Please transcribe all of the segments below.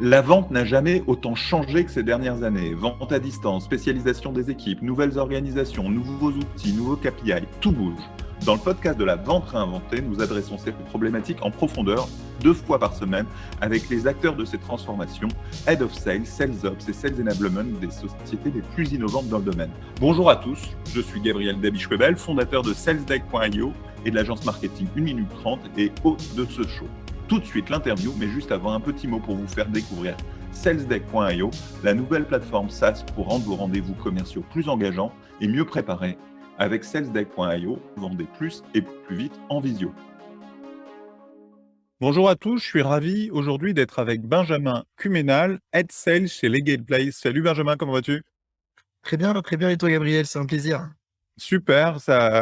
La vente n'a jamais autant changé que ces dernières années. Vente à distance, spécialisation des équipes, nouvelles organisations, nouveaux outils, nouveaux KPI, tout bouge. Dans le podcast de la vente réinventée, nous adressons ces problématiques en profondeur, 2 fois par semaine, avec les acteurs de ces transformations, Head of Sales, Sales Ops et Sales Enablement des sociétés les plus innovantes dans le domaine. Bonjour à tous, je suis Gabriel Dabischwebel, fondateur de SalesDeck.io et de l'agence marketing 1 minute 30 et hôte de ce show. Tout de suite l'interview, mais juste avant un petit mot pour vous faire découvrir SalesDeck.io, la nouvelle plateforme SaaS pour rendre vos rendez-vous commerciaux plus engageants et mieux préparés. Avec SalesDeck.io, vendez plus et plus vite en visio. Bonjour à tous, je suis ravi aujourd'hui d'être avec Benjamin Cuménal, Head Sales chez Legal Place. Salut Benjamin, comment vas-tu? Très bien et toi Gabriel, c'est un plaisir. Super,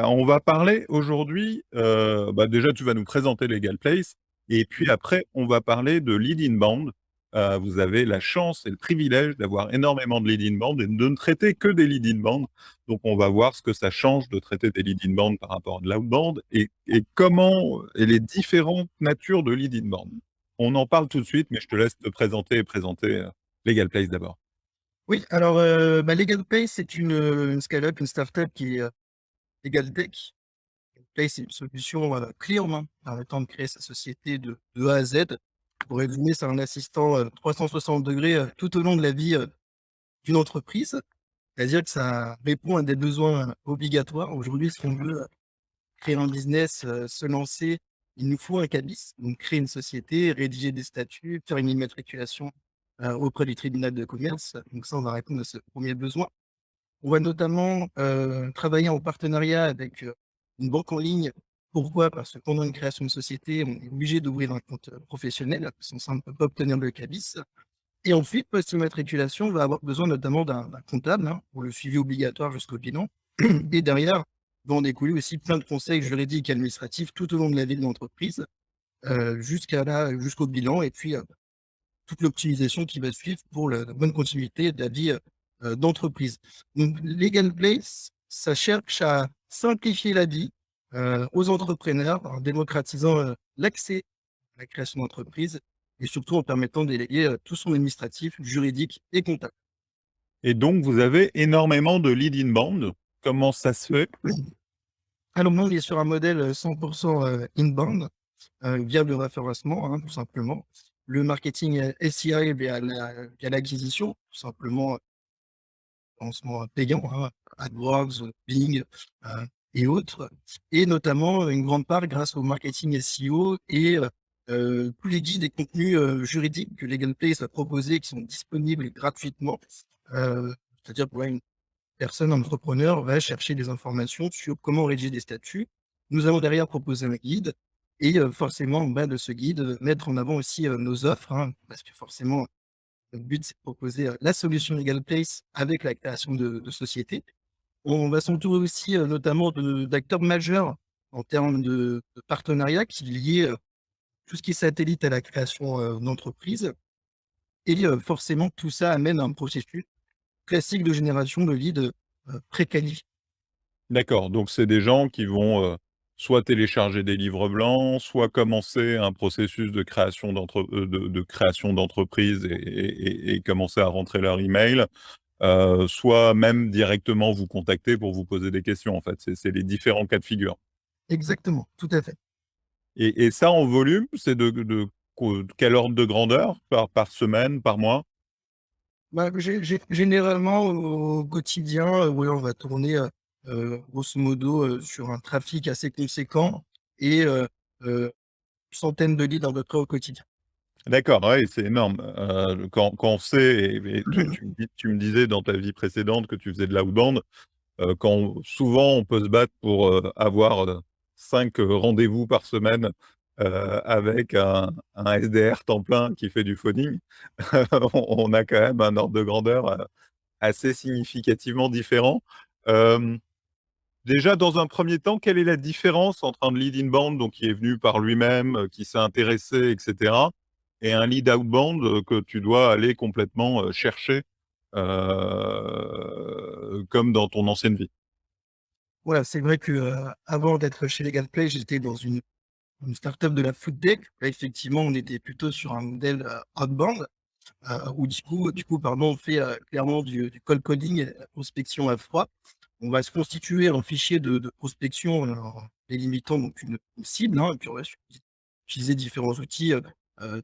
on va parler aujourd'hui, déjà tu vas nous présenter Legal Place et puis après on va parler de lead inbound. Vous avez la chance et le privilège d'avoir énormément de lead inbound et de ne traiter que des lead inbound. Donc on va voir ce que ça change de traiter des lead inbound par rapport à de l'outbound et comment et les différentes natures de lead inbound. On en parle tout de suite, mais je te laisse te présenter et présenter, Legal Place d'abord. Oui, alors Legal Pay, c'est une scale-up, une startup qui est Legal Tech. Pay, c'est une solution clé en main permettant de créer sa société de A à Z. Pour résumer, c'est un assistant 360 degrés tout au long de la vie d'une entreprise. C'est-à-dire que ça répond à des besoins obligatoires. Aujourd'hui, si on veut créer un business, se lancer, il nous faut un cabis. Donc créer une société, rédiger des statuts, faire une immatriculation auprès du tribunal de commerce. Donc ça, on va répondre à ce premier besoin. On va notamment travailler en partenariat avec une banque en ligne. Pourquoi? Parce que pendant une création de société, on est obligé d'ouvrir un compte professionnel, sans ça, on ne peut pas obtenir le cabis. Et ensuite, post-immatriculation, on va avoir besoin notamment d'un comptable pour le suivi obligatoire jusqu'au bilan. Et derrière, va en découler aussi plein de conseils juridiques et administratifs tout au long de la vie de l'entreprise, jusqu'au bilan et puis toute l'optimisation qui va suivre pour la bonne continuité de la vie d'entreprise. Donc, Legal Place, ça cherche à simplifier la vie aux entrepreneurs en démocratisant l'accès à la création d'entreprise et surtout en permettant de déléguer tout son administratif, juridique et comptable. Et donc vous avez énormément de lead inbound. Comment ça se fait? Alors, nous, on est sur un modèle 100% inbound via le référencement, tout simplement. Le marketing SEA via l'acquisition, tout simplement, lancement payant, AdWords, Bing et autres. Et notamment, une grande part grâce au marketing SEO et tous les guides et contenus juridiques que Legal Place a proposés qui sont disponibles gratuitement. C'est-à-dire pour une personne, un entrepreneur, va chercher des informations sur comment rédiger des statuts. Nous allons derrière proposer un guide et forcément, en bas de ce guide, mettre en avant aussi nos offres, parce que forcément, le but, c'est de proposer la solution Legal Place avec la création de sociétés. On va s'entourer aussi notamment d'acteurs majeurs en termes de partenariat qui liés tout ce qui est satellite à la création d'entreprise. Et forcément, tout ça amène à un processus classique de génération de leads préqualifiés. D'accord, donc c'est des gens qui vont, soit télécharger des livres blancs, soit commencer un processus de création de création d'entreprise et commencer à rentrer leur email, soit même directement vous contacter pour vous poser des questions, en fait. C'est les différents cas de figure. Exactement, tout à fait. Et ça, en volume, c'est de quel ordre de grandeur? Par semaine, par mois? Bah, généralement, au quotidien, ouais, on va tourner, grosso modo, sur un trafic assez conséquent et centaines de leads à peu près au quotidien. D'accord, ouais, c'est énorme. Quand on sait et tu me disais dans ta vie précédente que tu faisais de l'outbound, quand souvent on peut se battre pour, avoir, 5 rendez-vous par semaine, avec un SDR temps plein qui fait du phoning, on a quand même un ordre de grandeur, assez significativement différent. Hem, Déjà dans un premier temps, quelle est la différence entre un lead inbound, donc qui est venu par lui-même, qui s'est intéressé et cetera, et un lead outbound, que tu dois aller complètement, chercher, comme dans ton ancienne vie? Voilà, c'est vrai que, avant d'être chez Legal Play, j'étais dans une start-up de la food tech. Là, effectivement, on était plutôt sur un modèle, outbound. où du coup, pardon, on fait clairement du cold calling, la prospection à froid. On va se constituer un fichier de prospection en délimitant donc une cible, hein, et puis on va utiliser différents outils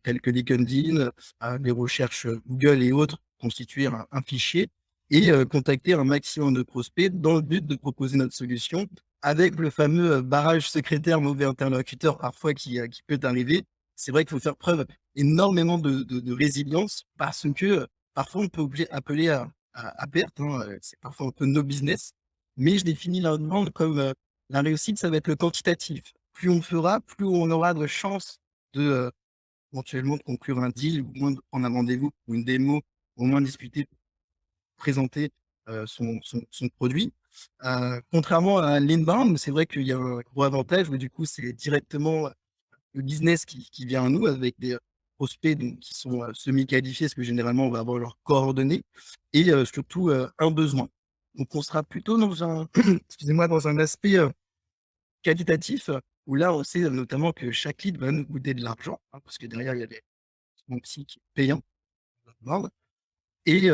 tels que LinkedIn, les recherches Google et autres, constituer un fichier et contacter un maximum de prospects dans le but de proposer notre solution avec le fameux barrage secrétaire mauvais interlocuteur parfois qui peut arriver. C'est vrai qu'il faut faire preuve énormément de résilience parce que parfois on peut appeler à perte, hein, c'est parfois un peu no business, mais je définis la demande comme la réussite, ça va être le quantitatif. Plus on fera, plus on aura de chances de éventuellement de conclure un deal, ou au moins de prendre un rendez-vous ou une démo, au moins discuter, présenter son produit. Contrairement à l'inbound, c'est vrai qu'il y a un gros avantage, mais du coup, c'est directement le business qui vient à nous avec des prospects donc qui sont semi-qualifiés, parce que généralement, on va avoir leurs coordonnées et surtout un besoin. Donc, on sera plutôt dans un, excusez-moi, dans un aspect qualitatif où là, on sait notamment que chaque lead va nous coûter de l'argent, hein, parce que derrière, il y a des mon psy qui est payant. Et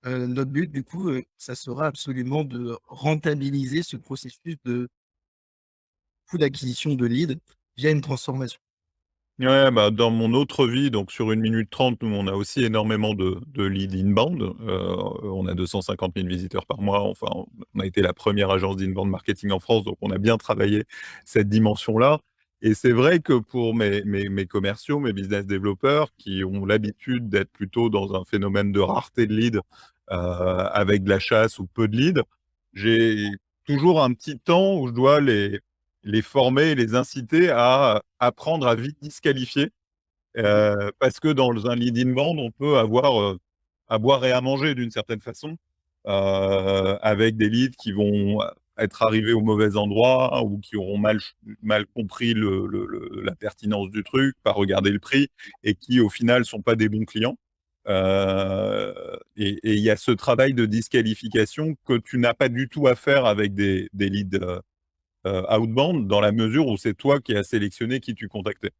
notre but, du coup, ça sera absolument de rentabiliser ce processus de coût d'acquisition de lead via une transformation. Ouais, bah, dans mon autre vie, donc sur 1 minute 30, nous, on a aussi énormément de leads inbound. On a 250 000 visiteurs par mois. Enfin, on a été la première agence d'inbound marketing en France, donc on a bien travaillé cette dimension-là. Et c'est vrai que pour mes commerciaux, mes business développeurs, qui ont l'habitude d'être plutôt dans un phénomène de rareté de leads, avec de la chasse ou peu de leads, j'ai toujours un petit temps où je dois les former et les inciter à apprendre à vite disqualifier. Mmh. Parce que dans un lead inbound, on peut avoir à boire et à manger d'une certaine façon, avec des leads qui vont être arrivés au mauvais endroit ou qui auront mal compris la pertinence du truc, pas regarder le prix et qui, au final, sont pas des bons clients. Et il y a ce travail de disqualification que tu n'as pas du tout à faire avec des leads outbound, dans la mesure où c'est toi qui as sélectionné qui tu contactais.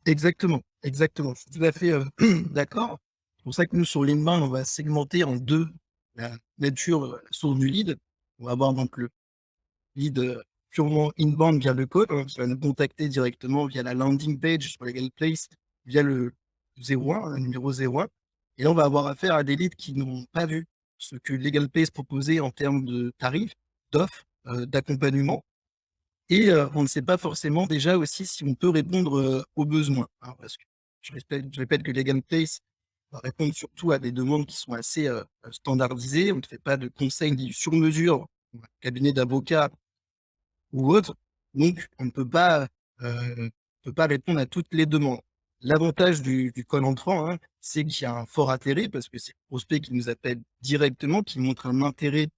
Exactement, exactement. Je suis tout à fait d'accord. C'est pour ça que nous, sur l'inbound, on va segmenter en deux la nature, source du lead. On va avoir donc le lead purement inbound via le code, hein, qui va nous contacter directement via la landing page sur Legal Place, via le 01, le numéro 01. Et là, on va avoir affaire à des leads qui n'ont pas vu ce que Legal Place proposait en termes de tarifs, d'offres, d'accompagnement. Et on ne sait pas forcément déjà aussi si on peut répondre aux besoins, hein, parce que je répète que Legal Place va répondre surtout à des demandes qui sont assez standardisées. On ne fait pas de conseils ni sur mesure, cabinet d'avocats ou autre. Donc, on ne peut pas répondre à toutes les demandes. L'avantage du call entrant, hein, c'est qu'il y a un fort intérêt parce que c'est le prospect qui nous appelle directement, qui montre un intérêt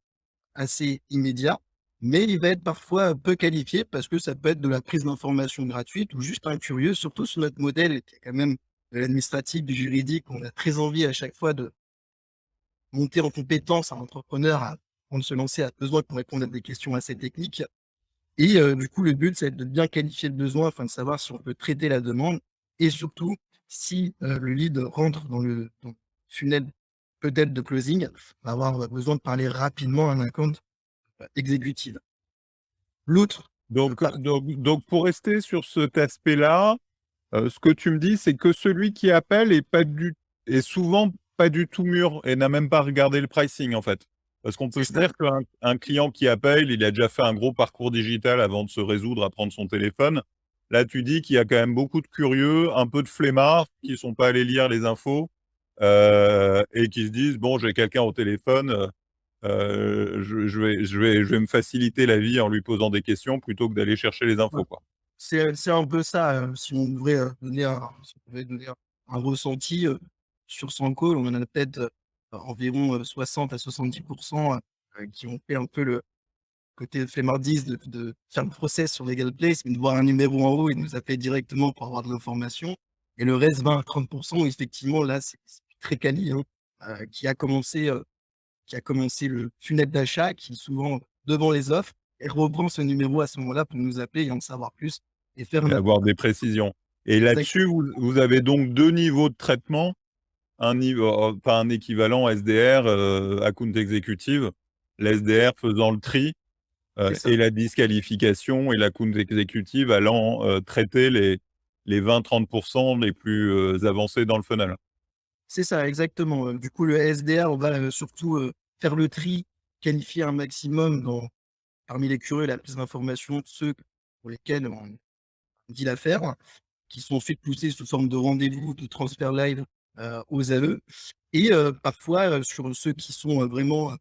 assez immédiat, mais il va être parfois peu qualifié parce que ça peut être de la prise d'informations gratuite ou juste un curieux, surtout sur notre modèle qui est quand même de l'administratif, du juridique. On a très envie à chaque fois de monter en compétence un entrepreneur avant de se lancer, a besoin qu'on réponde à des questions assez techniques. Et du coup, le but, c'est de bien qualifier le besoin afin de savoir si on peut traiter la demande et surtout si le lead rentre dans le funnel peut-être de closing, on va avoir besoin de parler rapidement à un account exécutive. L'autre, Donc, par donc, donc pour rester sur cet aspect-là, ce que tu me dis, c'est que celui qui appelle est souvent pas du tout mûr et n'a même pas regardé le pricing, en fait. Parce qu'on peut c'est se ça, dire qu'un client qui appelle, il a déjà fait un gros parcours digital avant de se résoudre à prendre son téléphone. Là, tu dis qu'il y a quand même beaucoup de curieux, un peu de flemmards qui sont pas allés lire les infos, et qui se disent, bon, j'ai quelqu'un au téléphone, je vais me faciliter la vie en lui posant des questions plutôt que d'aller chercher les ouais. infos, quoi. C'est un peu ça, si on devrait donner un ressenti, sur son call, on en a peut-être, environ, 60 à 70 qui ont fait un peu le côté flemmardise de faire le process sur Legal Place, mais de voir un numéro en haut et de nous appeler directement pour avoir de l'information et le reste 20 à 30 où effectivement là, c'est très quali, hein, qui a commencé le funnel d'achat, qui est souvent devant les offres et reprend ce numéro à ce moment-là pour nous appeler et en savoir plus et faire Et un avoir des précisions. Et exact là-dessus, vous avez donc 2 niveaux de traitement. pas un équivalent SDR, account executive. L'SDR faisant le tri, C'est ça. et la disqualification et l'account executive allant, traiter les 20-30 les plus, avancés dans le funnel. C'est ça, exactement. Du coup, le SDR, on va, surtout, faire le tri, qualifier un maximum parmi les curieux, la prise d'informations, ceux pour lesquels on dit l'affaire, qui sont faits pousser sous forme de rendez-vous, de transfert live, aux AE et parfois, sur ceux qui sont, vraiment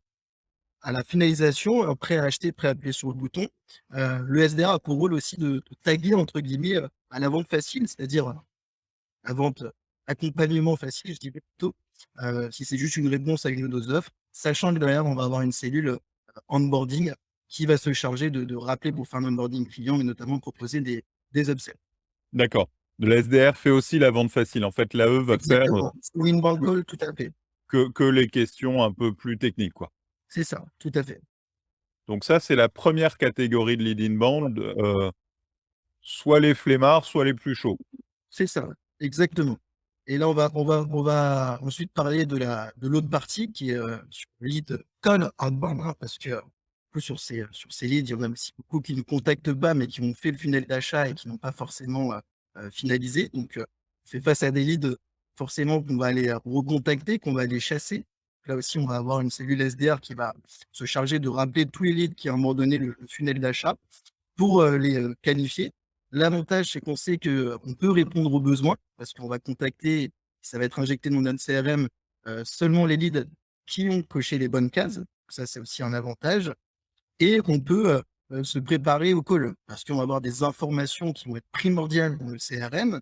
à la finalisation, prêts à acheter, prêts à appuyer sur le bouton, le SDR a pour rôle aussi de «taguer» entre guillemets, à la vente facile, c'est-à-dire, la vente, accompagnement facile, je dirais plutôt, si c'est juste une réponse à une de nos offres, sachant que derrière, on va avoir une cellule, onboarding qui va se charger de rappeler pour faire un onboarding client, mais notamment proposer des upsells. D'accord. Le SDR fait aussi la vente facile. En fait, l'AE va faire, Exactement, sur l'inbound call, tout à fait. que les questions un peu plus techniques, quoi. C'est ça, tout à fait. Donc ça, c'est la première catégorie de lead inbound, soit les flemmards, soit les plus chauds. C'est ça, exactement. Et là, on va ensuite parler de l'autre partie qui est, sur le lead call outbound, hein, parce que, du coup, sur ces leads, il y en a aussi beaucoup qui ne contactent pas, mais qui ont fait le funnel d'achat et qui n'ont pas forcément, finalisé. Donc, on fait face à des leads, forcément qu'on va aller, recontacter, qu'on va aller chasser. Là aussi, on va avoir une cellule SDR qui va se charger de rappeler tous les leads qui, à un moment donné, le funnel d'achat pour, les, qualifier. L'avantage, c'est qu'on sait qu'on peut répondre aux besoins parce qu'on va contacter, ça va être injecté dans notre CRM, seulement les leads qui ont coché les bonnes cases. Ça, c'est aussi un avantage et on peut, se préparer au call parce qu'on va avoir des informations qui vont être primordiales dans le CRM,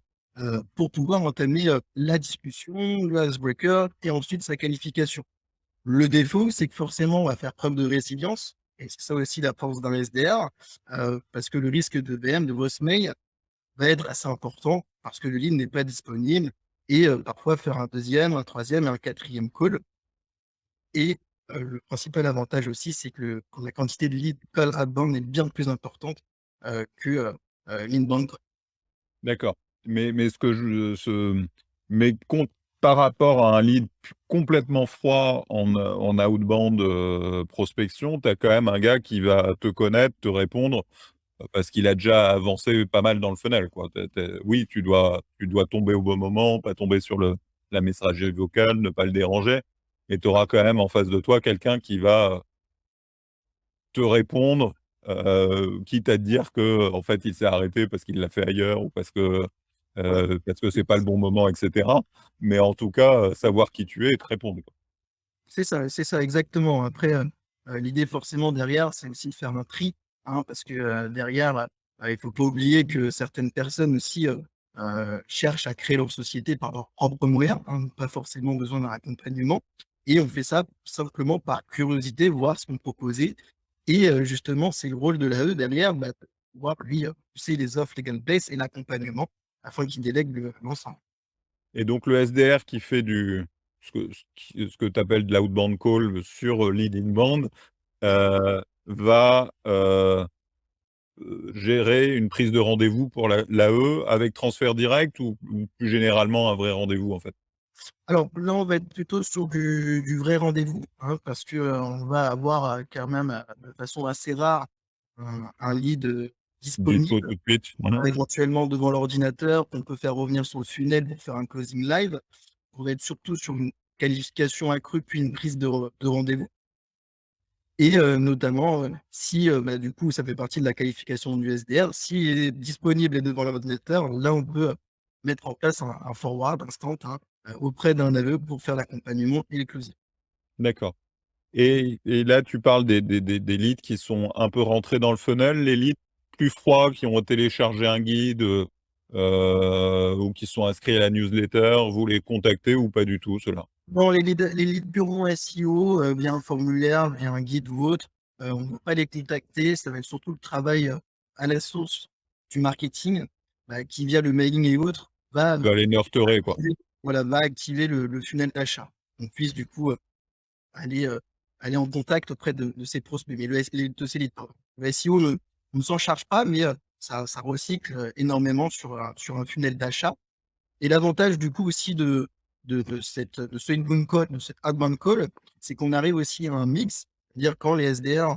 pour pouvoir entamer, la discussion, le icebreaker et ensuite sa qualification. Le défaut, c'est que forcément, on va faire preuve de résilience et c'est ça aussi la force d'un SDR, parce que le risque de VM, de voicemail, va être assez important parce que le lead n'est pas disponible et parfois faire un deuxième, un troisième et un quatrième call et le principal avantage aussi, c'est que la quantité de leads call outbound est bien plus importante, que, l'inbound. D'accord. Mais ce que je ce mais con par rapport à un lead complètement froid en outbound, prospection, tu as quand même un gars qui va te connaître, te répondre, parce qu'il a déjà avancé pas mal dans le funnel, quoi. Oui, tu dois tomber au bon moment, pas tomber sur la messagerie vocale, ne pas le déranger, mais tu auras quand même en face de toi quelqu'un qui va te répondre, quitte à te dire que en fait, il s'est arrêté parce qu'il l'a fait ailleurs ou Ouais. parce que c'est pas le bon moment et cetera. Mais en tout cas, savoir qui tu es et te répondre, quoi. C'est ça exactement. Après, l'idée forcément derrière, c'est aussi de faire un tri, hein, parce que, derrière, il faut pas oublier que certaines personnes aussi, cherchent à créer leur société par leurs propres moyens, hein, pas forcément besoin d'un accompagnement et on fait ça simplement par curiosité, voir ce qu'on proposait et justement, c'est le rôle de l'AE derrière, de pouvoir lui, pousser les offres Legal Place et l'accompagnement afin qu'il délègue l'ensemble. Et donc le SDR qui fait ce que tu appelles de l'outbound call sur, lead inbound, va, gérer une prise de rendez-vous pour l'AE avec transfert direct ou plus généralement un vrai rendez-vous, en fait? Alors là, on va être plutôt sur du vrai rendez-vous, hein, parce que, on va avoir, quand même, de façon assez rare, un lead, Dispo tout disponible, de suite. Mmh. éventuellement devant l'ordinateur, qu'on peut faire revenir sur le funnel pour faire un closing live. On va être surtout sur une qualification accrue, puis une prise de rendez-vous et notamment, si, du coup, ça fait partie de la qualification du SDR, s'il est disponible et devant l'ordinateur, là, on peut, mettre en place un forward instant, hein, auprès d'un AE pour faire l'accompagnement et le closing. D'accord. Et là, tu parles des leads qui sont un peu rentrés dans le funnel, les leads plus froids qui ont téléchargé un guide, ou qui sont inscrits à la newsletter, vous les contactez ou pas du tout, ceux-là? Non, les leads purement SEO, via un formulaire, via un guide ou autre, on ne va pas les contacter. Ça va être surtout le travail, à la source du marketing, qui via le mailing et autres va, Tu vas les nurturer, quoi. activer voilà, va activer le funnel d'achat. On puisse du coup, aller, aller en contact auprès de ces prospects, mais de ces leads, pardon. Le SEO ne s'en charge pas, mais, ça recycle, énormément sur un funnel d'achat et l'avantage du coup aussi de ce inbound call, de cet outbound call, c'est qu'on arrive aussi à un mix. C'est-à-dire quand les SDR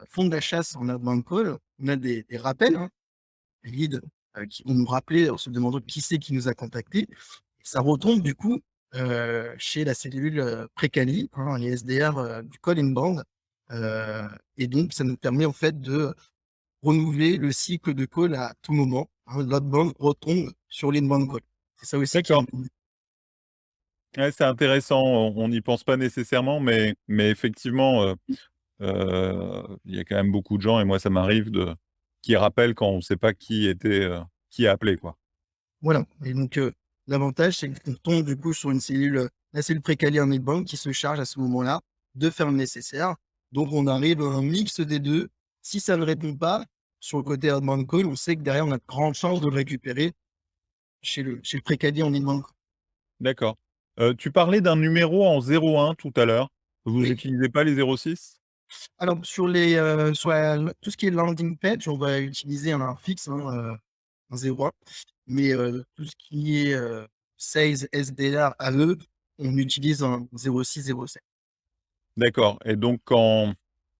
font de la chasse en outbound call, on a des rappels, hein, des leads qui vont nous rappeler en se demandant qui c'est qui nous a contactés. Et ça retombe du coup chez la cellule pré-quali, hein, les SDR du call inbound. Et donc, ça nous permet en fait de renouveler le cycle de call à tout moment. Hein, l'outbound retombe sur l'inbound call. C'est ça aussi qui est D'accord. Ouais, c'est intéressant. On n'y pense pas nécessairement, mais effectivement, il y a quand même beaucoup de gens et moi ça m'arrive qui rappellent quand on ne sait pas qui a appelé, quoi. Voilà. Et donc, l'avantage, c'est qu'on tombe du coup sur une cellule, la cellule précalée en inbound qui se charge à ce moment-là de faire le nécessaire. Donc, on arrive à un mix des deux. Si ça ne répond pas sur le côté outbound call, on sait que derrière, on a de grandes chances de le récupérer chez le précalé en inbound call. D'accord. Tu parlais d'un numéro en 01 tout à l'heure. Vous Oui. n'utilisez pas les 06? Alors, sur tout ce qui est landing page, on va utiliser un fixe, hein, un 01. Mais tout ce qui est sales, SDR, AE, on utilise un 06-07. D'accord, et donc quand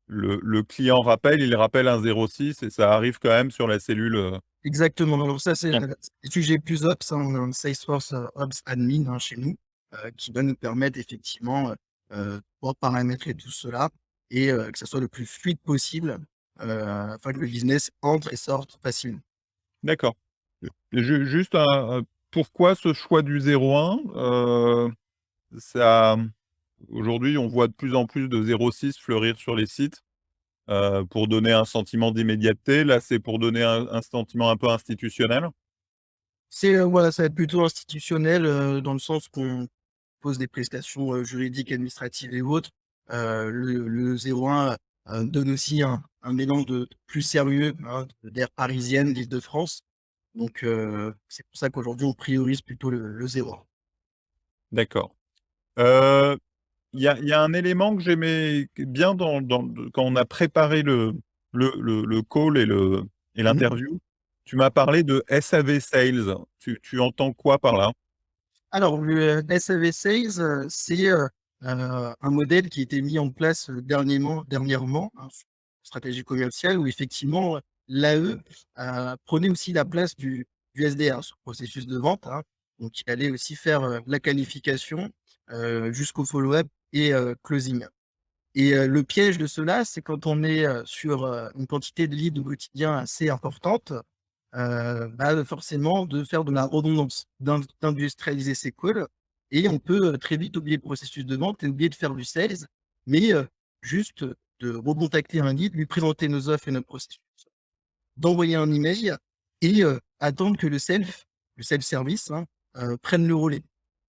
le client rappelle, il rappelle un 06 et ça arrive quand même sur la cellule, Exactement. Alors ça, c'est Bien. les sujets plus ops, hein, on a un Salesforce Ops Admin, hein, chez nous, qui va nous permettre effectivement de pouvoir paramétrer tout cela et que ça soit le plus fluide possible, afin que le business entre et sorte facilement. D'accord. Juste pourquoi ce choix du 01? Ça aujourd'hui, on voit de plus en plus de 06 fleurir sur les sites, pour donner un sentiment d'immédiateté. Là, c'est pour donner un sentiment un peu institutionnel? C'est, voilà, ça va être plutôt institutionnel, dans le sens qu'on pose des prestations, juridiques, administratives et autres. Le 01, donne aussi un mélange de plus sérieux, hein, d'air parisienne, d'Île-de-France. Donc, c'est pour ça qu'aujourd'hui, on priorise plutôt le 01. D'accord. Il y a un élément que j'aimais bien quand on a préparé le call et Mmh. l'interview. Tu m'as parlé de SAV Sales. Tu entends quoi par là? Alors, le SAV Sales, c'est un modèle qui a été mis en place dernièrement, hein, stratégie commerciale, où effectivement, l'AE prenait aussi la place du SDR sur le processus de vente, hein. Donc, il allait aussi faire la qualification jusqu'au follow-up et closing. Et le piège de cela, c'est quand on est sur une quantité de leads au quotidien assez importante, bah, forcément de faire de la redondance, d'industrialiser ses calls et on peut, très vite oublier le processus de vente et oublier de faire du sales, mais juste de recontacter un lead, lui présenter nos offres et notre processus, d'envoyer un email et attendre que le self-service, hein, prenne le relais.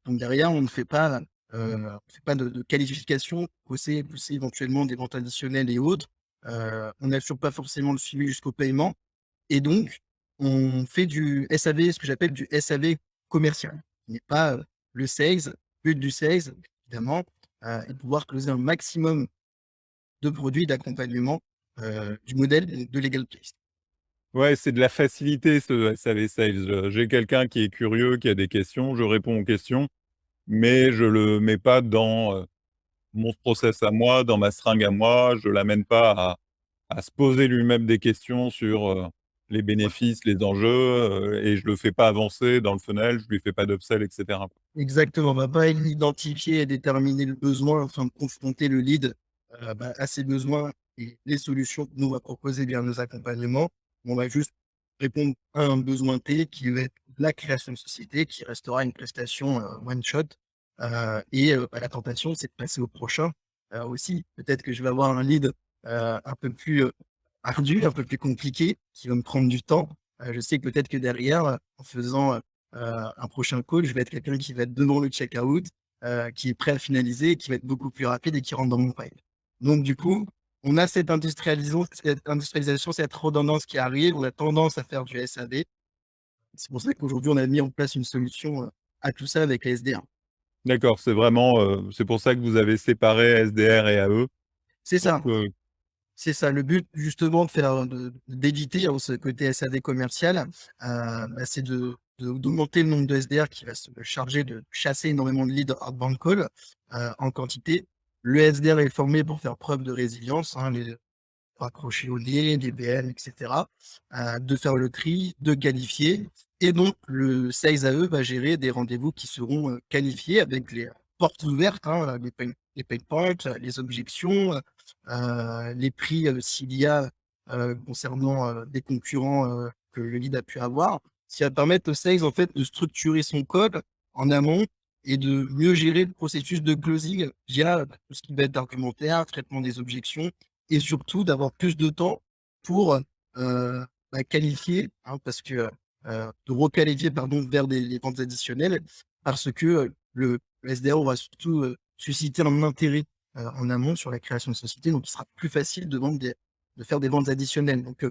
Donc derrière, on fait pas de qualification, pousser éventuellement des ventes additionnelles et autres. On n'assure pas forcément le suivi jusqu'au paiement et donc, on fait du SAV, ce que j'appelle du SAV commercial. Ce n'est pas, le sales, but du sales, évidemment, est de pouvoir closer un maximum de produits d'accompagnement, du modèle de Legal Place. Ouais, c'est de la facilité ce SAV Sales. J'ai quelqu'un qui est curieux, qui a des questions, je réponds aux questions, mais je le mets pas dans, mon process à moi, dans ma seringue à moi. Je l'amène pas à se poser lui-même des questions sur, les bénéfices, les enjeux, et je le fais pas avancer dans le funnel, je lui fais pas d'upsell et cetera. Exactement, on va pas identifier et déterminer le besoin, enfin confronter le lead, bah, à ses besoins et les solutions que nous on va proposer via nos accompagnements. On va juste répondre à un besoin T qui va être la création de société, qui restera une prestation, one shot, et bah, la tentation, c'est de passer au prochain. Aussi, peut-être que je vais avoir un lead, un peu plus, ardu, un peu plus compliqué, qui va me prendre du temps. Je sais que peut-être que derrière, en faisant, un prochain call, je vais être quelqu'un qui va être devant le checkout, qui est prêt à finaliser, qui va être beaucoup plus rapide et qui rentre dans mon pipe. Donc du coup, on a cette industrialisation, cette redondance qui arrive, on a tendance à faire du SAV. C'est pour ça qu'aujourd'hui, on a mis en place une solution, à tout ça avec les SDR. D'accord, c'est vraiment, c'est pour ça que vous avez séparé SDR et AE C'est pour ça. que C'est ça, le but justement de faire d'éviter, hein, ce côté SAV commercial, bah, c'est de d'augmenter le nombre de SDR qui va se charger de chasser énormément de leads outbound call en quantité. Le SDR est formé pour faire preuve de résilience, pour accrocher au nez, des BN, etc. De faire le tri, de qualifier. Et donc, le sales AE va gérer des rendez-vous qui seront qualifiés avec les portes ouvertes, les pain points, les objections, les prix s'il y a concernant des concurrents que le lead a pu avoir, ce qui va permettre au sales en fait de structurer son code en amont et de mieux gérer le processus de closing via tout ce qui va être argumentaire, traitement des objections et surtout d'avoir plus de temps pour qualifier, parce que de requalifier vers les ventes additionnelles parce que le SDR aura surtout suscité un intérêt en amont sur la création de société, donc il sera plus facile de faire des ventes additionnelles. Donc,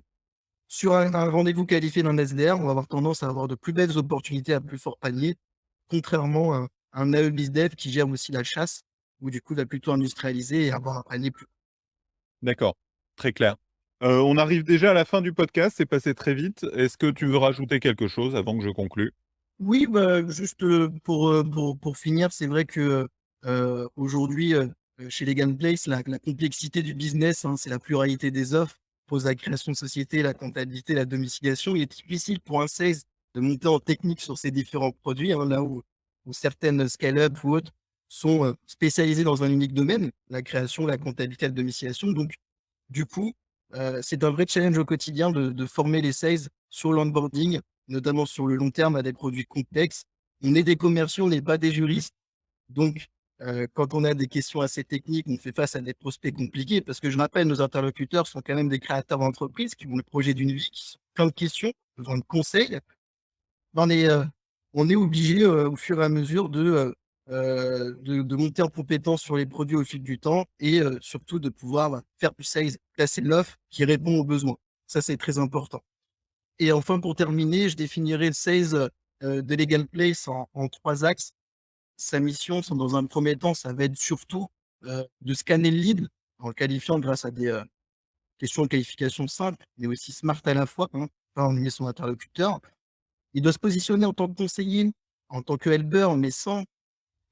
sur un rendez-vous qualifié d'un SDR, on va avoir tendance à avoir de plus belles opportunités à plus fort panier, contrairement à un AE BizDev qui gère aussi la chasse, où du coup, il va plutôt industrialiser et avoir un panier plus. D'accord, très clair. On arrive déjà à la fin du podcast, c'est passé très vite. Est-ce que tu veux rajouter quelque chose avant que je conclue? Oui, juste pour finir, c'est vrai que aujourd'hui, chez Legal Place, la complexité du business, c'est la pluralité des offres, pose la création de société, la comptabilité, la domiciliation. Il est difficile pour un sales de monter en technique sur ces différents produits, là où certaines scale-up ou autres sont spécialisées dans un unique domaine, la création, la comptabilité, la domiciliation. Donc, du coup, c'est un vrai challenge au quotidien de former les sales sur l'onboarding, notamment sur le long terme à des produits complexes. On est des commerciaux, on n'est pas des juristes. Donc, quand on a des questions assez techniques, on fait face à des prospects compliqués parce que je rappelle, nos interlocuteurs sont quand même des créateurs d'entreprise qui ont le projet d'une vie, qui ont plein de questions, besoin de conseils. On est obligé au fur et à mesure de monter en compétence sur les produits au fil du temps et surtout de pouvoir faire du sales, placer l'offre qui répond aux besoins. Ça, c'est très important. Et enfin, pour terminer, je définirai le sales de Legal Place en 3 axes. Sa mission, dans un premier temps, ça va être surtout de scanner le lead en le qualifiant grâce à des questions de qualification simples, mais aussi smart à la fois, pas ennuyer son interlocuteur. Il doit se positionner en tant que conseiller, en tant que helper, mais sans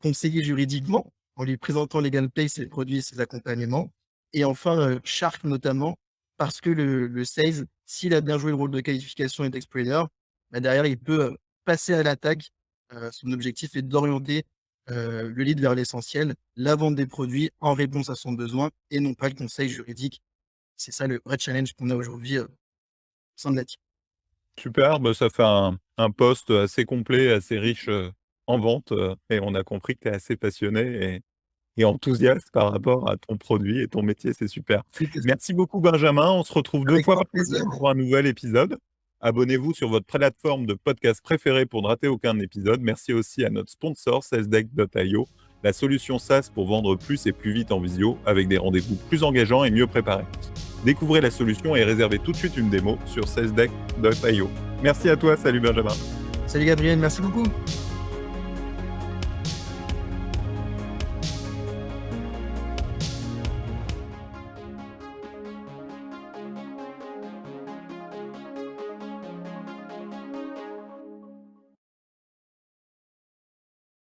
conseiller juridiquement, en lui présentant Legal Place, ses produits et ses accompagnements. Et enfin, Shark notamment, parce que le sales, s'il a bien joué le rôle de qualification et d'explainer, derrière, il peut passer à l'attaque. Son objectif est d'orienter le lead vers l'essentiel, la vente des produits en réponse à son besoin et non pas le conseil juridique. C'est ça le vrai challenge qu'on a aujourd'hui au sein de la team. Super, ça fait un post assez complet, assez riche, en vente, et on a compris que tu es assez passionné et enthousiaste par rapport à ton produit et ton métier, c'est super. Merci beaucoup Benjamin, on se retrouve 2 Avec fois grand par plaisir. semaine pour un nouvel épisode. Abonnez-vous sur votre plateforme de podcast préférée pour ne rater aucun épisode. Merci aussi à notre sponsor salesdeck.io, la solution SaaS pour vendre plus et plus vite en visio avec des rendez-vous plus engageants et mieux préparés. Découvrez la solution et réservez tout de suite une démo sur salesdeck.io. Merci à toi, salut Benjamin. Salut Gabriel, merci beaucoup.